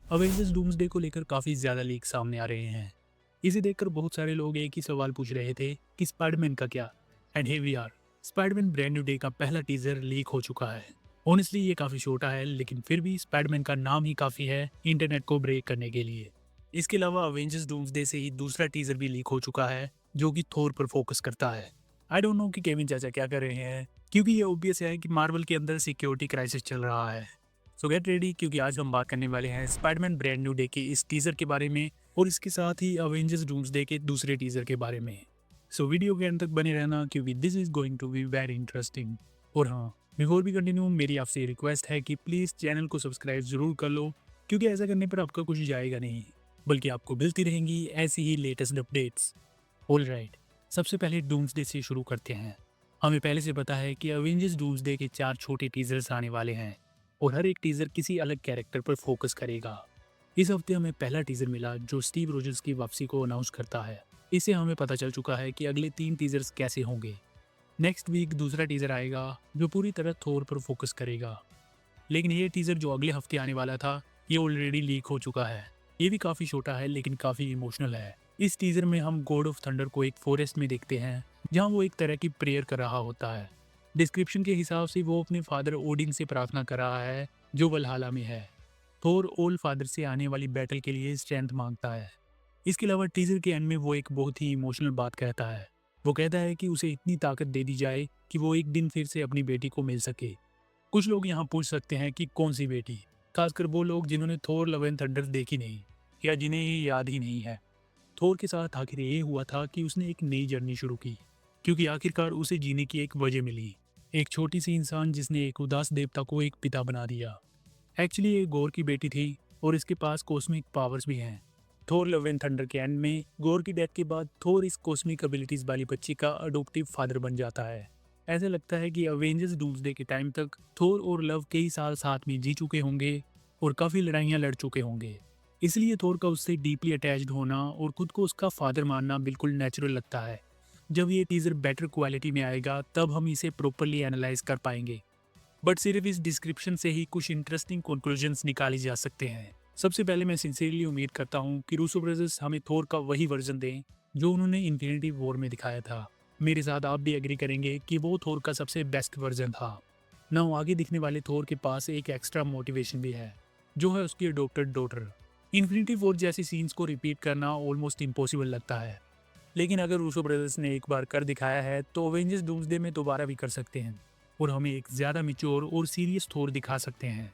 Avengers doomsday को लेकर काफ़ी ज़्यादा लीक सामने आ रहे हैं। इसे देखकर बहुत सारे लोग एक ही सवाल पूछ रहे थे कि स्पाइडरमैन का क्या। And here we are. Spiderman brand new day का पहला टीजर लीक हो चुका है। ऑनेस्टली ये काफ़ी छोटा है, लेकिन फिर भी स्पाइडरमैन का नाम ही काफ़ी है इंटरनेट को ब्रेक करने के लिए। इसके अलावा अवेंजर्स डूम्सडे से ही दूसरा टीजर भी लीक हो चुका है, जो कि थोर पर फोकस करता है। आई डोंट नो कि केविन चाचा क्या कर रहे हैं, क्योंकि ये ऑब्वियस है कि मार्वल के अंदर सिक्योरिटी क्राइसिस चल रहा है। सो गेट रेडी, क्योंकि आज हम बात करने वाले हैं स्पाइडरमैन ब्रांड न्यू डे के इस टीजर के बारे में और इसके साथ ही अवेंजर्स डूम्सडे के दूसरे टीजर के बारे में। सो वीडियो के अंत तक बने रहना, क्योंकि this is going to be very interesting. और हाँ, बिफोर भी कंटिन्यू, मेरी आपसे रिक्वेस्ट है कि प्लीज़ चैनल को सब्सक्राइब जरूर कर लो, क्योंकि ऐसा करने पर आपका कुछ जाएगा नहीं, बल्कि आपको मिलती रहेंगी ऐसी ही लेटेस्ट अपडेट्स। ऑल राइट, सबसे पहले डूम्सडे से शुरू करते हैं। हमें पहले से पता है कि अवेंजर्स डूम्सडे के 4 छोटे टीजर्स आने वाले हैं और हर एक टीजर किसी अलग कैरेक्टर पर फोकस करेगा। इस हफ्ते हमें पहला टीजर मिला जो स्टीव रोजर्स की वापसी को अनाउंस करता है। इससे हमें पता चल चुका है कि अगले 3 टीजर्स कैसे होंगे। नेक्स्ट वीक दूसरा टीजर आएगा जो पूरी तरह थोर पर फोकस करेगा। लेकिन ये टीजर जो अगले हफ्ते आने वाला था, ये ऑलरेडी लीक हो चुका है। ये भी काफ़ी छोटा है, लेकिन काफ़ी इमोशनल है। इस टीजर में हम गॉड ऑफ थंडर को एक फॉरेस्ट में देखते हैं, जहाँ वो एक तरह की प्रेयर कर रहा होता है। डिस्क्रिप्शन के हिसाब से वो अपने फादर ओडिन से प्रार्थना कर रहा है, जो वलहाला में है। थोर ओल फादर से आने वाली बैटल के लिए स्ट्रेंथ मांगता है। इसके अलावा टीजर के एंड में वो एक बहुत ही इमोशनल बात कहता है। वो कहता है कि उसे इतनी ताकत दे दी जाए कि वो एक दिन फिर से अपनी बेटी को मिल सके। कुछ लोग यहाँ पूछ सकते हैं कि कौन सी बेटी, खासकर वो लोग जिन्होंने थोर लव एंड थंडर देखी नहीं या जिन्हें ये याद ही नहीं है। थोर के साथ आखिर ये हुआ था कि उसने एक नई जर्नी शुरू की, क्योंकि आखिरकार उसे जीने की एक वजह मिली। एक छोटी सी इंसान जिसने एक उदास देवता को एक पिता बना दिया। एक्चुअली ये गोर की बेटी थी और इसके पास कॉस्मिक पावर्स भी हैं। थोर लव एंड थंडर के एंड में गोर की डेथ के बाद थोर इस कॉस्मिक एबिलिटीज वाली बच्ची का अडोप्टिव फादर बन जाता है। ऐसा लगता है कि अवेंजर्स डूम्सडे के टाइम तक थोर और लव कई साल साथ में जी चुके होंगे और काफ़ी लड़ाइयाँ लड़ चुके होंगे। इसलिए थोर का उससे डीपली अटैच्ड होना और खुद को उसका फादर मानना बिल्कुल नेचुरल लगता है। जब ये टीज़र बेटर क्वालिटी में आएगा तब हम इसे प्रॉपरली एनालाइज कर पाएंगे, बट सिर्फ इस डिस्क्रिप्शन से ही कुछ इंटरेस्टिंग कंक्लूजन्स निकाले जा सकते हैं। सबसे पहले मैं सिंसियरली उम्मीद करता हूँ कि रूसो ब्रदर्स हमें थोर का वही वर्जन दें जो उन्होंने इन्फिनिटी वॉर में दिखाया था। मेरे साथ आप भी एग्री करेंगे कि वो थोर का सबसे बेस्ट वर्जन था ना। आगे दिखने वाले थोर के पास एक एक्स्ट्रा मोटिवेशन भी है, जो है उसकी अडॉप्टेड डॉटर। इन्फिनिटी वॉर जैसी सीन्स को रिपीट करना ऑलमोस्ट इम्पॉसिबल लगता है, लेकिन अगर रूसो ब्रदर्स ने एक बार कर दिखाया है तो अवेंजर्स डूम्सडे में दोबारा भी कर सकते हैं और हमें एक ज़्यादा मिच्योर और सीरियस थोर दिखा सकते हैं।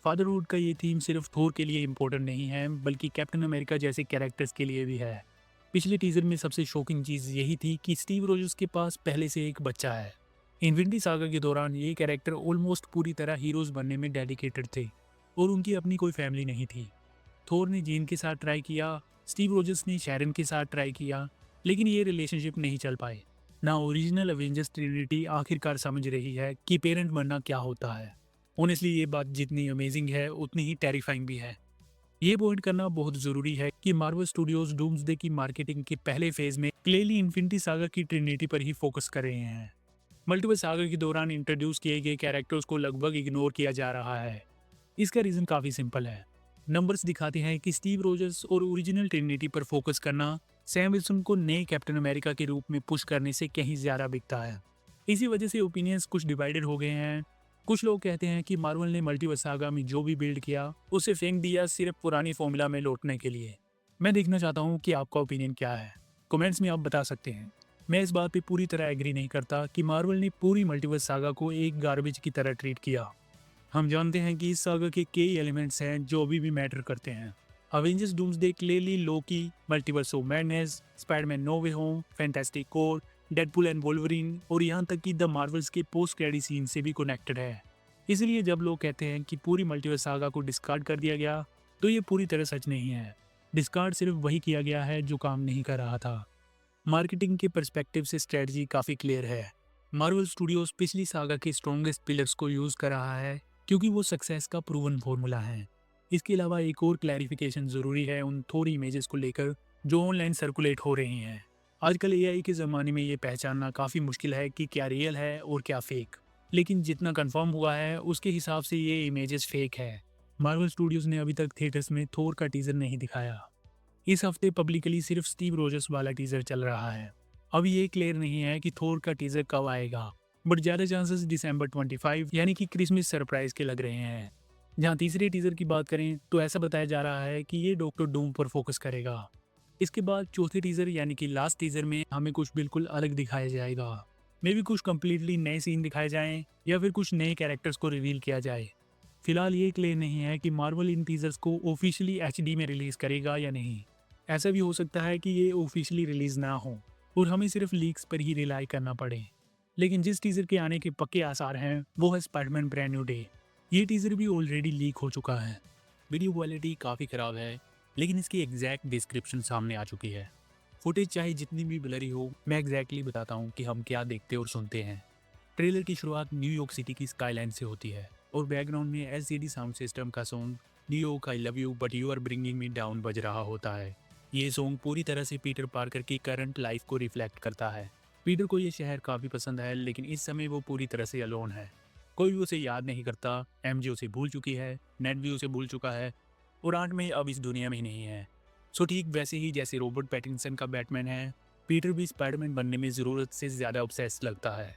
फादरहुड का ये थीम सिर्फ थोर के लिए इम्पोर्टेंट नहीं है, बल्कि कैप्टन अमेरिका जैसे कैरेक्टर्स के लिए भी है। पिछले टीजर में सबसे शॉकिंग चीज़ यही थी कि स्टीव रोजर्स के पास पहले से एक बच्चा है। इन्फिनिटी सागा के दौरान ये कैरेक्टर ऑलमोस्ट पूरी तरह हीरोज बनने में डेडिकेटेड थे और उनकी अपनी कोई फैमिली नहीं थी। थोर ने जीन के साथ ट्राई किया, स्टीव रोजर्स ने शैरन के साथ ट्राई किया, लेकिन ये रिलेशनशिप नहीं चल पाए। ना ओरिजिनल अवेंजर्स ट्रिनिटी आखिरकार समझ रही है कि पेरेंट बनना क्या होता है। ऑनेस्टली ये बात जितनी अमेजिंग है उतनी ही टेरिफाइंग भी है। ये पॉइंट करना बहुत ज़रूरी है कि मार्वल स्टूडियोज डूम्सडे की मार्केटिंग के पहले फेज में क्लियरली इन्फिनिटी सागा की ट्रिनिटी पर ही फोकस कर रहे हैं। मल्टीवर्स सागा के दौरान इंट्रोड्यूस किए गए कैरेक्टर्स को लगभग इग्नोर किया जा रहा है। इसका रीज़न काफ़ी सिंपल है। नंबर्स दिखाते हैं कि स्टीव रोजर्स और ओरिजिनल ट्रिनिटी पर फोकस करना सैम विल्सन को नए कैप्टन अमेरिका के रूप में पुश करने से कहीं ज़्यादा बिकता है। इसी वजह से ओपिनियंस कुछ डिवाइडेड हो गए हैं। कुछ लोग कहते हैं कि मार्वल ने मल्टीवर्स सागा में जो भी बिल्ड किया उसे फेंक दिया सिर्फ पुरानी फॉर्मूला में लौटने के लिए। मैं देखना चाहता हूँ कि आपका ओपिनियन क्या है। कमेंट्स में आप बता सकते हैं। मैं इस बात पे पूरी तरह एग्री नहीं करता कि मार्वल ने पूरी मल्टीवर्स सागा को एक गार्बेज की तरह ट्रीट किया। हम जानते हैं कि इस सागा के कई एलिमेंट्स हैं जो अभी भी मैटर करते हैं। Avengers Doomsday clearly Loki, Multiverse of Madness, Spiderman No Way Home, Fantastic Four, Deadpool and Wolverine और यहाँ तक कि द मार्वल्स के पोस्ट क्रेडिट सीन से भी कनेक्टेड है। इसलिए जब लोग कहते हैं कि पूरी मल्टीवर्स सागा को डिस्कार्ड कर दिया गया, तो ये पूरी तरह सच नहीं है। डिस्कार्ड सिर्फ वही किया गया है जो काम नहीं कर रहा था। मार्केटिंग के पर्सपेक्टिव से स्ट्रेटजी काफ़ी क्लियर है। मार्वल स्टूडियोज पिछली सागा के स्ट्रॉन्गेस्ट पिलर्स को यूज़ कर रहा है, क्योंकि वो सक्सेस का प्रूवन फॉर्मूला है। इसके अलावा एक और क्लैरिफिकेशन ज़रूरी है उन थोड़ी इमेजेस को लेकर जो ऑनलाइन सर्कुलेट हो रही हैं। आजकल एआई के ज़माने में ये पहचानना काफ़ी मुश्किल है कि क्या रियल है और क्या फेक। लेकिन जितना कंफर्म हुआ है उसके हिसाब से ये इमेजेस फेक है। मार्वल स्टूडियोज ने अभी तक थिएटर्स में थोर का टीजर नहीं दिखाया। इस हफ्ते पब्लिकली सिर्फ स्टीव रोजर्स वाला टीजर चल रहा है। अभी ये क्लियर नहीं है कि थोर का टीजर कब आएगा, बट ज़्यादा चांसेस दिसंबर 25 यानी कि क्रिसमस सरप्राइज के लग रहे हैं। जहाँ तीसरे टीजर की बात करें तो ऐसा बताया जा रहा है कि ये डॉक्टर डूम पर फोकस करेगा। इसके बाद चौथे टीजर यानी कि लास्ट टीजर में हमें कुछ बिल्कुल अलग दिखाया जाएगा। मे भी कुछ कंप्लीटली नए सीन दिखाए जाएं या फिर कुछ नए कैरेक्टर्स को रिवील किया जाए। फिलहाल ये क्लियर नहीं है कि मार्वल इन टीजर्स को ऑफिशियली एचडी में रिलीज करेगा या नहीं। ऐसा भी हो सकता है कि ये ऑफिशियली रिलीज ना हो और हमें सिर्फ लीक्स पर ही रिलाई करना पड़े। लेकिन जिस टीजर के आने के पक्के आसार हैं वो है स्पाइडरमैन ब्रांड न्यू डे। ये टीजर भी ऑलरेडी लीक हो चुका है। वीडियो क्वालिटी काफ़ी ख़राब है, लेकिन इसकी एग्जैक्ट डिस्क्रिप्शन सामने आ चुकी है। फुटेज चाहे जितनी भी ब्लरी हो, मैं एग्जैक्टली बताता हूँ कि हम क्या देखते और सुनते हैं। ट्रेलर की शुरुआत न्यूयॉर्क सिटी की स्काईलाइन से होती है और बैकग्राउंड में एलसीडी साउंड सिस्टम का song New York I love you but you are bringing me down बज रहा होता है। ये सॉन्ग पूरी तरह से पीटर पार्कर की करंट लाइफ को रिफ्लेक्ट करता है। पीटर को ये शहर काफ़ी पसंद है, लेकिन इस समय वो पूरी तरह से अलोन है। कोई भी उसे याद नहीं करता, एमजे उसे भूल चुकी है, नेट भी उसे भूल चुका है और आंट में अब इस दुनिया में ही नहीं है। सो ठीक वैसे ही जैसे रॉबर्ट पैटिंसन का बैटमैन है, पीटर भी स्पाइडरमैन बनने में ज़रूरत से ज़्यादा ऑब्सेस लगता है।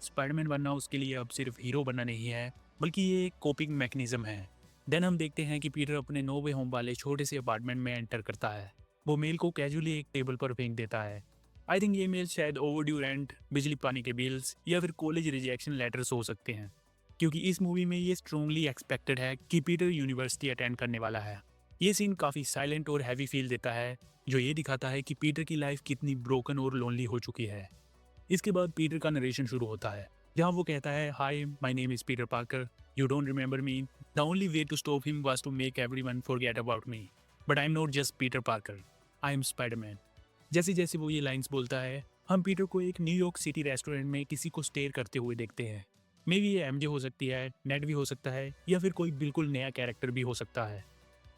स्पाइडरमैन बनना उसके लिए अब सिर्फ हीरो बनना नहीं है, बल्कि ये एक कोपिंग मैकेनिज्म है। देन हम देखते हैं कि पीटर अपने नो वे होम वाले छोटे से अपार्टमेंट में एंटर करता है। वो मेल को कैजुअली एक टेबल पर फेंक देता है। आई थिंक ये मेल शायद ओवरड्यू रेंट, बिजली पानी के बिल्स या फिर कॉलेज रिजेक्शन लेटर्स हो सकते हैं, क्योंकि इस मूवी में ये स्ट्रांगली एक्सपेक्टेड है कि पीटर यूनिवर्सिटी अटेंड करने वाला है। ये सीन काफ़ी साइलेंट और हैवी फील देता है, जो ये दिखाता है कि पीटर की लाइफ कितनी ब्रोकन और लोनली हो चुकी है। इसके बाद पीटर का नरेशन शुरू होता है, जहाँ वो कहता है, hi my name is Peter Parker, you don't remember me, the only way to stop him was to make everyone forget about me, but I am not just Peter Parker, I am Spiderman. जैसे जैसे वो ये lines बोलता है, हम Peter को एक New York city restaurant में किसी को स्टेयर करते हुए देखते हैं। मे बी ये एमजे हो सकती है, नेट भी हो सकता है, या फिर कोई बिल्कुल नया कैरेक्टर भी हो सकता है।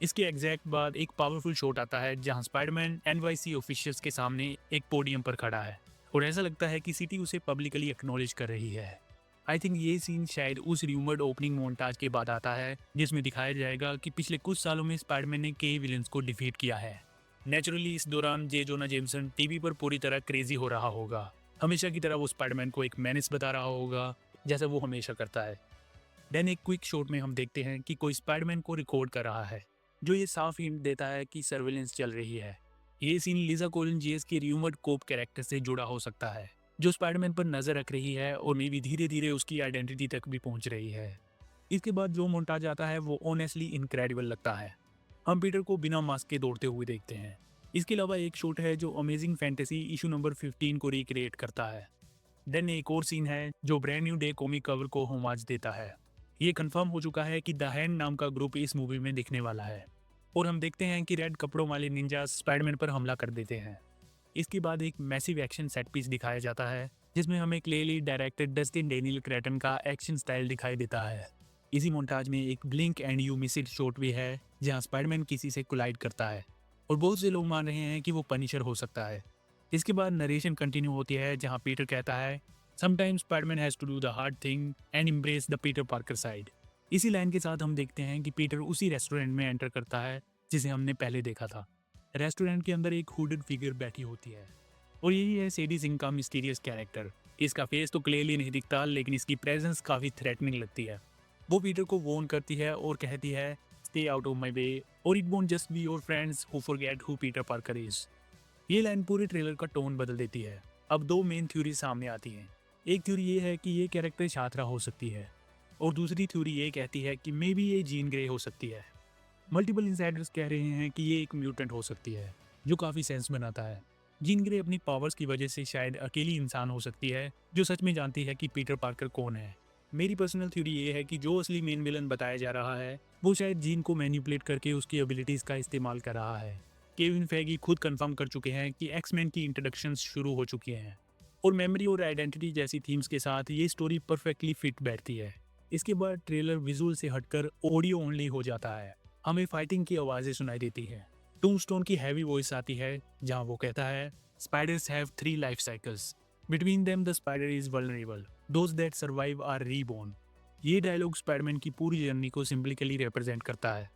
इसके एग्जैक्ट बाद एक पावरफुल शॉट आता है जहां स्पाइडरमैन एनवाईसी ऑफिशियल्स के सामने एक पोडियम पर खड़ा है और ऐसा लगता है कि सिटी उसे पब्लिकली एक्नॉलेज कर रही है। आई थिंक ये सीन शायद उस रूमर्ड ओपनिंग मोन्टाज के बाद आता है, जिसमें दिखाया जाएगा कि पिछले कुछ सालों में स्पाइडरमैन ने कई विलेंस को डिफीट किया है। नेचुरली इस दौरान जे जोना जेमसन टीवी पर पूरी तरह क्रेजी हो रहा होगा। हमेशा की तरह वो स्पाइडरमैन को एक मेनेस बता रहा होगा, जैसा वो हमेशा करता है। देन एक क्विक शॉट में हम देखते हैं कि कोई स्पाइडरमैन को रिकॉर्ड कर रहा है, जो ये साफ हिंट देता है कि सर्वेलेंस चल रही है। ये सीन लिजा कोलिन जीएस के र्यूमर्ड कोप कैरेक्टर से जुड़ा हो सकता है, जो स्पाइडरमैन पर नजर रख रही है और मे भी धीरे धीरे उसकी आइडेंटिटी तक भी पहुंच रही है। इसके बाद जो मोन्टाज आता है वो ऑनेस्टली इनक्रेडिबल लगता है। हम पीटर को बिना मास्क के दौड़ते हुए देखते हैं। इसके अलावा एक शॉट है जो अमेजिंग फैंटेसी इशू नंबर 15 को रिक्रिएट करता है। देन एक और सीन है जो brand new day comic cover को होमाज देता है। ये कंफर्म हो चुका है कि द हैंड नाम का ग्रुप इस मूवी में दिखने वाला है और हम देखते हैं कि रेड कपड़ों वाले निंजा स्पाइडरमैन पर हमला कर देते हैं। इसके बाद एक मैसिव एक्शन सेट पीस दिखाया जाता है, जिसमें हमें क्लियरली डायरेक्टर डस्टिन डेनियल क्रेटन का एक्शन स्टाइल दिखाई देता है। इसी मोन्टाज में एक blink and you miss it shot भी है, जहां स्पाइडरमैन किसी से कोलाइड करता है और बहुत से लोग मान रहे हैं कि वो पनिशर हो सकता है। इसके बाद नरेशन कंटिन्यू होती है, जहां पीटर कहता है, sometimes Spiderman has to do the hard thing and embrace the Peter Parker side. इसी लाइन के साथ हम देखते हैं कि पीटर उसी रेस्टोरेंट में एंटर करता है जिसे हमने पहले देखा था। रेस्टोरेंट के अंदर एक हुडेड फिगर बैठी होती है और यही है सेडी सिंह का मिस्टीरियस कैरेक्टर। इसका फेस तो क्लियरली नहीं दिखता, लेकिन इसकी प्रेजेंस काफ़ी थ्रेटनिंग लगती है। वो पीटर को वॉर्न करती है और कहती है, स्टे आउट ऑफ माई वे और it won't just be your friends who forget who Peter Parker is. ये लाइन पूरे ट्रेलर का टोन बदल देती है। अब दो मेन थ्योरी सामने आती हैं। एक थ्योरी ये है कि ये कैरेक्टर छात्रा हो सकती है और दूसरी थ्योरी ये कहती है कि मे बी ये जीन ग्रे हो सकती है। मल्टीपल इंसाइडर्स कह रहे हैं कि ये एक म्यूटेंट हो सकती है, जो काफ़ी सेंस बनाता है। जीन ग्रे अपनी पावर्स की वजह से शायद अकेली इंसान हो सकती है जो सच में जानती है कि पीटर पार्कर कौन है। मेरी पर्सनल थ्योरी ये है कि जो असली मेन विलन बताया जा रहा है वो शायद जीन को मैनिपुलेट करके उसकी एबिलिटीज़ का इस्तेमाल कर रहा है। केविन फेगी खुद कंफर्म कर चुके हैं कि एक्समैन की इंट्रोडक्शंस शुरू हो चुकी हैं और मेमोरी और आइडेंटिटी जैसी थीम्स के साथ ये स्टोरी परफेक्टली फिट बैठती है। इसके बाद ट्रेलर विजुअल से हटकर ऑडियो ओनली हो जाता है। हमें फाइटिंग की आवाज़ें सुनाई देती है। टूमस्टोन की हैवी वॉइस आती है, जहां वो कहता है, spiders have 3 life cycles, between them the spider is vulnerable, those that survive are reborn. ये डायलॉग स्पाइडरमैन की पूरी जर्नी को सिंबलिकली रिप्रेजेंट करता है।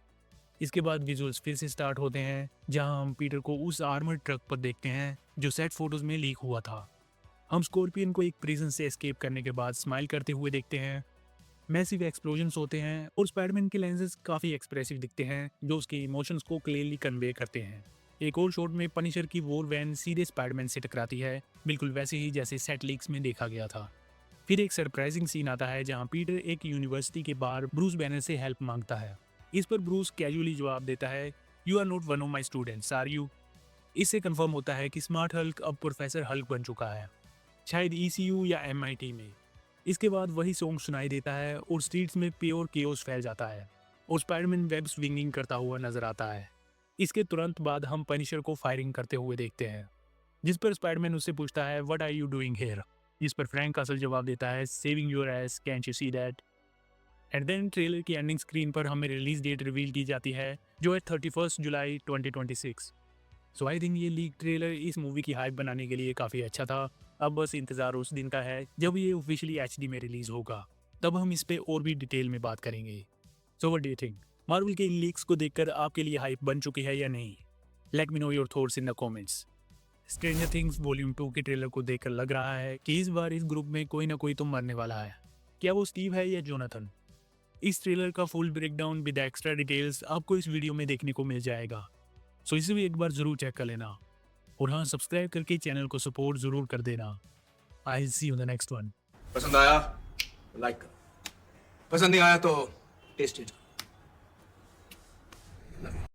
इसके बाद विजुअल्स फिर से स्टार्ट होते हैं, जहां हम पीटर को उस आर्मर्ड ट्रक पर देखते हैं जो सेट फोटोज में लीक हुआ था। हम स्कॉर्पियन को एक प्रिजन से एस्केप करने के बाद स्माइल करते हुए देखते हैं। मैसिव एक्सप्लोजन्स होते हैं और स्पाइडरमैन के लेंसेज काफ़ी एक्सप्रेसिव दिखते हैं, जो उसके इमोशंस को क्लियरली कन्वे करते हैं। एक और शॉट में पनिशर की वॉर वैन सीधे स्पाइडरमैन से टकराती है, बिल्कुल वैसे ही जैसे सेट लीक्स में देखा गया था। फिर एक सरप्राइजिंग सीन आता है जहां पीटर एक यूनिवर्सिटी के बाहर ब्रूस बैनर से हेल्प मांगता है। इस पर ब्रूस कैजुअली जवाब देता है, "you are not one of my students, are you?" इससे कंफर्म होता है कि स्मार्ट हल्क अब प्रोफेसर हल्क बन चुका है, शायद ECU या MIT में। इसके बाद वही सॉन्ग सुनाई देता है और स्ट्रीट्स में प्योर केओस फैल जाता है और स्पाइडरमैन वेब स्विंगिंग करता हुआ नजर आता है। इसके तुरंत बाद हम पनिशर को फायरिंग करते हुए देखते हैं, जिस पर स्पाइडरमैन उससे पूछता है, "what are you doing here?" जिस पर फ्रैंक कासल जवाब देता है, "saving your ass, can't you see that?" And then trailer की एंडिंग स्क्रीन पर हमें रिलीज डेट रिवील की जाती है, जो है 31 जुलाई 2026। सो आई थिंक ये लीक ट्रेलर इस मूवी की हाइप बनाने के लिए काफ़ी अच्छा था। अब बस इंतज़ार उस दिन का है जब ये ऑफिशियली HD में रिलीज होगा, तब हम इस पे और भी डिटेल में बात करेंगे। So what do you think? Marvel के इन लीक्स को देखकर आपके लिए हाइप बन चुकी है या नहीं? Let me know your thoughts in the comments. Stranger things volume 2 के ट्रेलर को देखकर लग रहा है कि इस बार इस ग्रुप में कोई ना कोई तो मरने वाला है। क्या वो स्टीव है या जोनाथन? इस ट्रेलर का full breakdown with extra details आपको इस वीडियो में देखने को मिल जाएगा, सो इसे भी एक बार ज़रूर चेक कर लेना। और हाँ, सब्सक्राइब करके चैनल को सपोर्ट ज़रूर कर देना। आई सी यू द नेक्स्ट वन। पसंद आया लाइक करो, पसंद नहीं आया तो टेस्ट इट।